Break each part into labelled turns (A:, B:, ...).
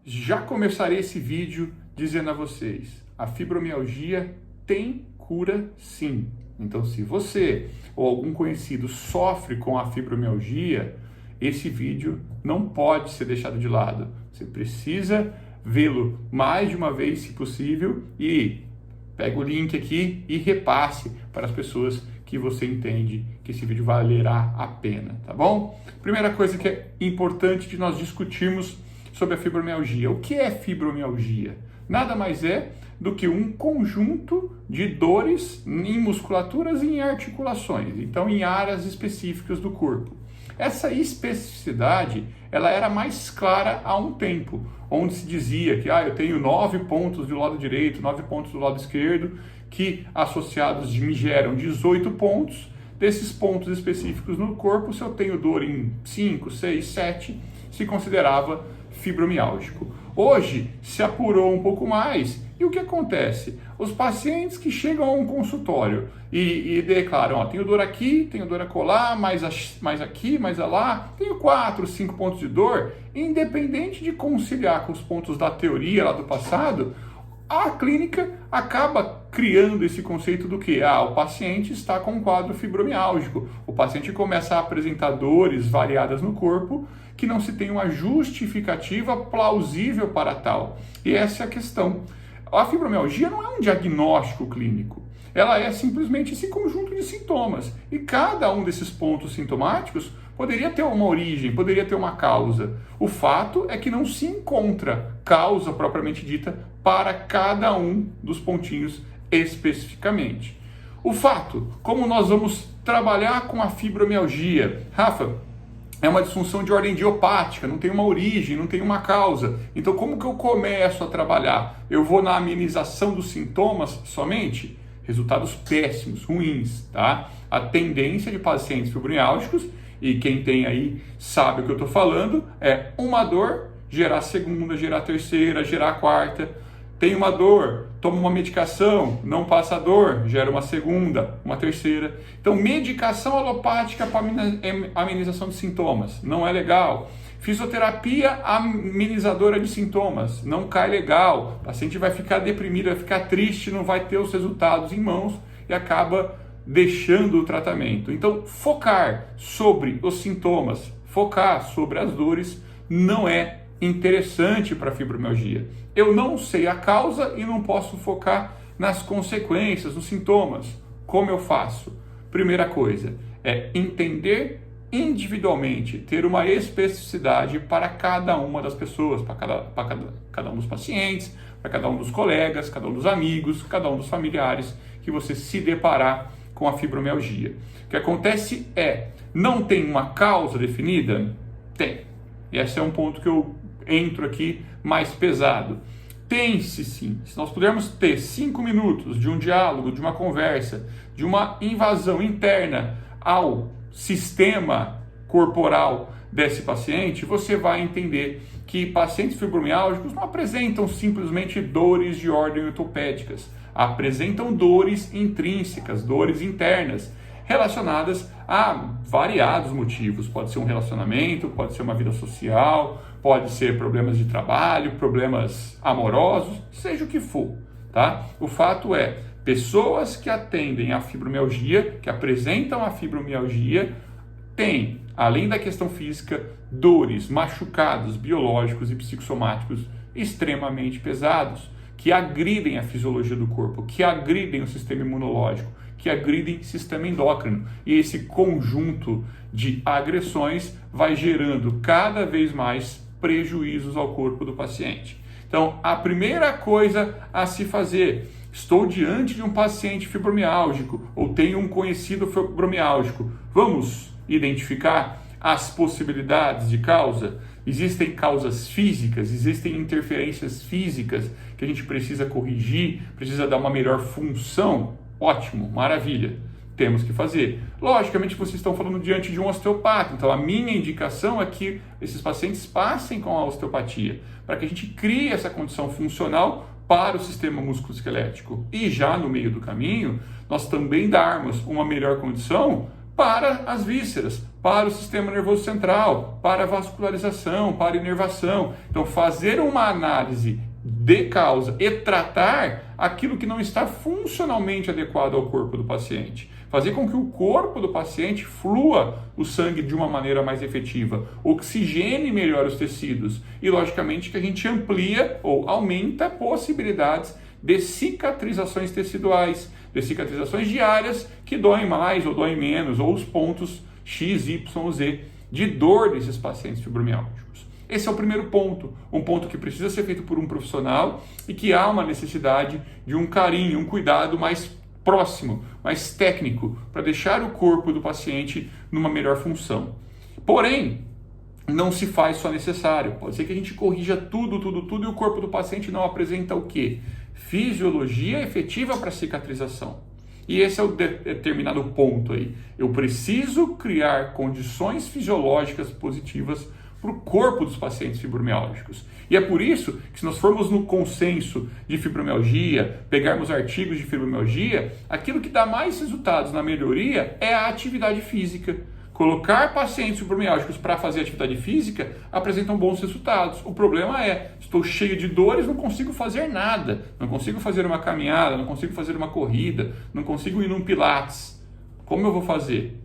A: Já começarei esse vídeo dizendo a vocês, a fibromialgia tem cura sim. Então, se você ou algum conhecido sofre com a fibromialgia, esse vídeo não pode ser deixado de lado. Você precisa vê-lo mais de uma vez, se possível, e pega o link aqui e repasse para as pessoas que você entende que esse vídeo valerá a pena, tá bom? Primeira coisa que é importante de nós discutirmos sobre a fibromialgia. O que é fibromialgia? Nada mais é do que um conjunto de dores em musculaturas e em articulações, então em áreas específicas do corpo. Essa especificidade, ela era mais clara há um tempo, onde se dizia que eu tenho 9 pontos do lado direito, 9 pontos do lado esquerdo, que associados me geram 18 pontos. Desses pontos específicos no corpo, se eu tenho dor em 5, 6, 7, se considerava fibromiálgico. Hoje se apurou um pouco mais e o que acontece? Os pacientes que chegam a um consultório e declaram, tenho dor aqui, tenho dor acolá, mais aqui, mais lá, tenho 4, 5 pontos de dor, independente de conciliar com os pontos da teoria lá do passado, a clínica acaba criando esse conceito do que? O paciente está com um quadro fibromiálgico. O paciente começa a apresentar dores variadas no corpo que não se tem uma justificativa plausível para tal. E essa é a questão. A fibromialgia não é um diagnóstico clínico. Ela é simplesmente esse conjunto de sintomas. E cada um desses pontos sintomáticos poderia ter uma origem, poderia ter uma causa. O fato é que não se encontra causa propriamente dita para cada um dos pontinhos especificamente. O fato, como nós vamos trabalhar com a fibromialgia? Rafa, é uma disfunção de ordem idiopática, não tem uma origem, não tem uma causa. Então, como que eu começo a trabalhar? Eu vou na amenização dos sintomas somente? Resultados péssimos, ruins, tá? A tendência de pacientes fibromiálgicos, e quem tem aí sabe o que eu estou falando, é uma dor, gerar a segunda, gerar a terceira, gerar a quarta. Tem uma dor, toma uma medicação, não passa a dor, gera uma segunda, uma terceira. Então, medicação alopática para amenização de sintomas, não é legal. Fisioterapia amenizadora de sintomas, não cai legal. O paciente vai ficar deprimido, vai ficar triste, não vai ter os resultados em mãos e acaba deixando o tratamento. Então, focar sobre os sintomas, focar sobre as dores, não é interessante para a fibromialgia. Eu não sei a causa e não posso focar nas consequências, nos sintomas. Como eu faço? Primeira coisa é entender individualmente, ter uma especificidade para cada uma das pessoas, para cada um dos pacientes, para cada um dos colegas, cada um dos amigos, cada um dos familiares que você se deparar com a fibromialgia. O que acontece não tem uma causa definida? Tem. E esse é um ponto que eu entro aqui mais pesado. Tem-se sim. Se nós pudermos ter 5 minutos de um diálogo, de uma conversa, de uma invasão interna ao sistema corporal desse paciente, você vai entender que pacientes fibromiálgicos não apresentam simplesmente dores de ordem ortopédicas, apresentam dores intrínsecas, dores internas, relacionadas a variados motivos. Pode ser um relacionamento, pode ser uma vida social, pode ser problemas de trabalho, problemas amorosos, seja o que for, tá? O fato é, pessoas que atendem a fibromialgia, que apresentam a fibromialgia, têm, além da questão física, dores, machucados biológicos e psicossomáticos extremamente pesados, que agridem a fisiologia do corpo, que agridem o sistema imunológico, que agridem o sistema endócrino. E esse conjunto de agressões vai gerando cada vez mais prejuízos ao corpo do paciente. Então, a primeira coisa a se fazer: estou diante de um paciente fibromiálgico ou tenho um conhecido fibromiálgico. Vamos identificar as possibilidades de causa. Existem causas físicas, existem interferências físicas que a gente precisa corrigir, precisa dar uma melhor função. Ótimo, maravilha, temos que fazer. Logicamente, vocês estão falando diante de um osteopata, então a minha indicação é que esses pacientes passem com a osteopatia, para que a gente crie essa condição funcional para o sistema musculoesquelético. E já no meio do caminho, nós também darmos uma melhor condição para as vísceras, para o sistema nervoso central, para a vascularização, para a inervação. Então, fazer uma análise de causa e tratar aquilo que não está funcionalmente adequado ao corpo do paciente. Fazer com que o corpo do paciente flua o sangue de uma maneira mais efetiva, oxigene melhor os tecidos e, logicamente, que a gente amplia ou aumenta possibilidades de cicatrizações teciduais, de cicatrizações diárias que doem mais ou doem menos, ou os pontos X, Y, Z de dor desses pacientes fibromialgicos. Esse é o primeiro ponto, um ponto que precisa ser feito por um profissional e que há uma necessidade de um carinho, um cuidado mais próximo, mais técnico, para deixar o corpo do paciente numa melhor função. Porém, não se faz só necessário. Pode ser que a gente corrija tudo e o corpo do paciente não apresenta o quê? Fisiologia efetiva para cicatrização. E esse é o determinado ponto aí. Eu preciso criar condições fisiológicas positivas para o corpo dos pacientes fibromialgicos. E é por isso que, se nós formos no consenso de fibromialgia, pegarmos artigos de fibromialgia, aquilo que dá mais resultados na melhoria é a atividade física. Colocar pacientes fibromialgicos para fazer atividade física apresentam bons resultados. O problema é, estou cheio de dores, não consigo fazer nada. Não consigo fazer uma caminhada, não consigo fazer uma corrida, não consigo ir num pilates. Como eu vou fazer?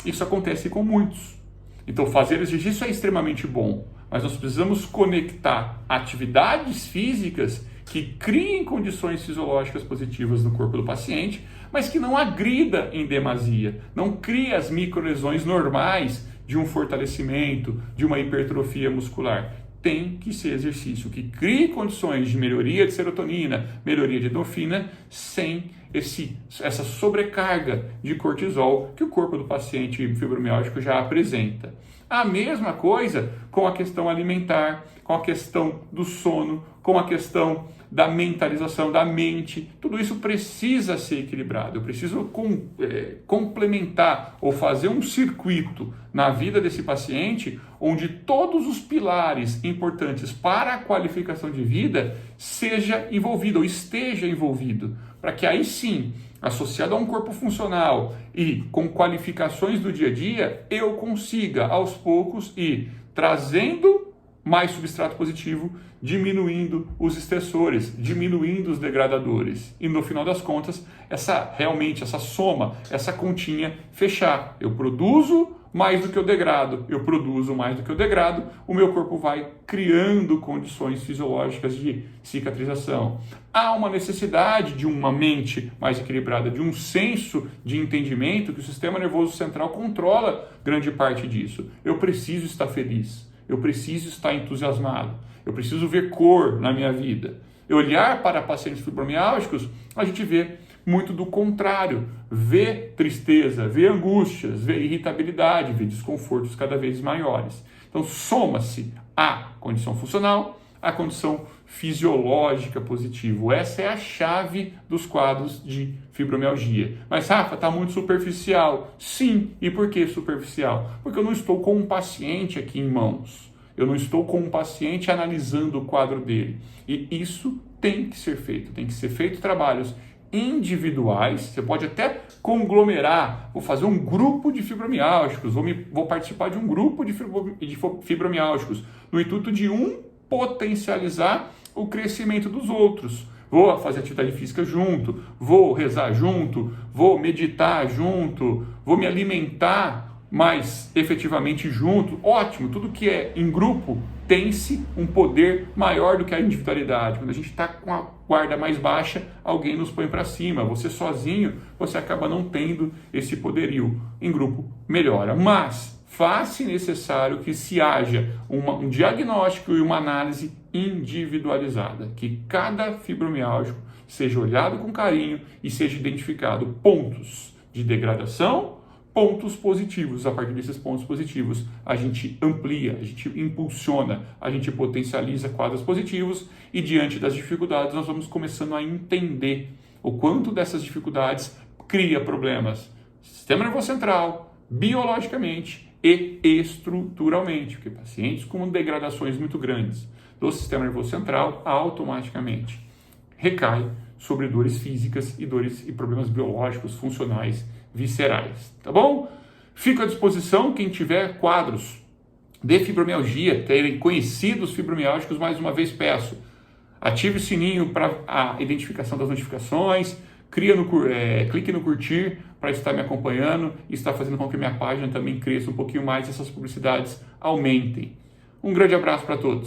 A: Isso acontece com muitos. Então, fazer exercício é extremamente bom, mas nós precisamos conectar atividades físicas que criem condições fisiológicas positivas no corpo do paciente, mas que não agrida em demasia, não crie as microlesões normais de um fortalecimento, de uma hipertrofia muscular. Tem que ser exercício que crie condições de melhoria de serotonina, melhoria de endorfina, sem essa sobrecarga de cortisol que o corpo do paciente fibromialgico já apresenta. A mesma coisa com a questão alimentar, com a questão do sono, com a questão da mentalização, da mente. Tudo isso precisa ser equilibrado. Eu preciso complementar ou fazer um circuito na vida desse paciente onde todos os pilares importantes para a qualificação de vida seja envolvido ou esteja envolvido, para que aí sim, associado a um corpo funcional e com qualificações do dia a dia, eu consiga aos poucos ir trazendo mais substrato positivo, diminuindo os estressores, diminuindo os degradadores. E no final das contas, essa soma, essa continha fechar. Eu produzo mais do que eu degrado, eu produzo mais do que eu degrado, o meu corpo vai criando condições fisiológicas de cicatrização. Há uma necessidade de uma mente mais equilibrada, de um senso de entendimento que o sistema nervoso central controla grande parte disso. Eu preciso estar feliz, eu preciso estar entusiasmado, eu preciso ver cor na minha vida. E olhar para pacientes fibromialgicos, a gente vê muito do contrário, vê tristeza, vê angústias, vê irritabilidade, vê desconfortos cada vez maiores. Então soma-se a condição funcional, a condição fisiológica positiva. Essa é a chave dos quadros de fibromialgia. Mas Rafa, está muito superficial. Sim, e por que superficial? Porque eu não estou com um paciente aqui em mãos. Eu não estou com um paciente analisando o quadro dele. E isso tem que ser feito. Tem que ser feito trabalhos individuais. Você pode até conglomerar. Vou fazer um grupo de fibromialgicos. Vou participar de um grupo de fibromialgicos no intuito de potencializar o crescimento dos outros. Vou fazer atividade física junto, vou rezar junto, vou meditar junto, vou me alimentar mais efetivamente junto. Ótimo, tudo que é em grupo tem-se um poder maior do que a individualidade. Quando a gente está com a guarda mais baixa, alguém nos põe para cima. Você sozinho, você acaba não tendo esse poderio. Em grupo, melhora. Mas faz-se necessário que se haja um diagnóstico e uma análise individualizada, que cada fibromialgico seja olhado com carinho e seja identificado pontos de degradação, pontos positivos. A partir desses pontos positivos, a gente amplia, a gente impulsiona, a gente potencializa quadros positivos e, diante das dificuldades, nós vamos começando a entender o quanto dessas dificuldades cria problemas sistema nervoso central, biologicamente e estruturalmente, porque pacientes com degradações muito grandes do sistema nervoso central automaticamente recai sobre dores físicas e dores e problemas biológicos, funcionais, viscerais, tá bom? Fico à disposição, quem tiver quadros de fibromialgia, terem conhecidos fibromialgicos, mais uma vez peço, ative o sininho para a identificação das notificações, clique no curtir para estar me acompanhando e estar fazendo com que minha página também cresça um pouquinho mais e essas publicidades aumentem. Um grande abraço para todos.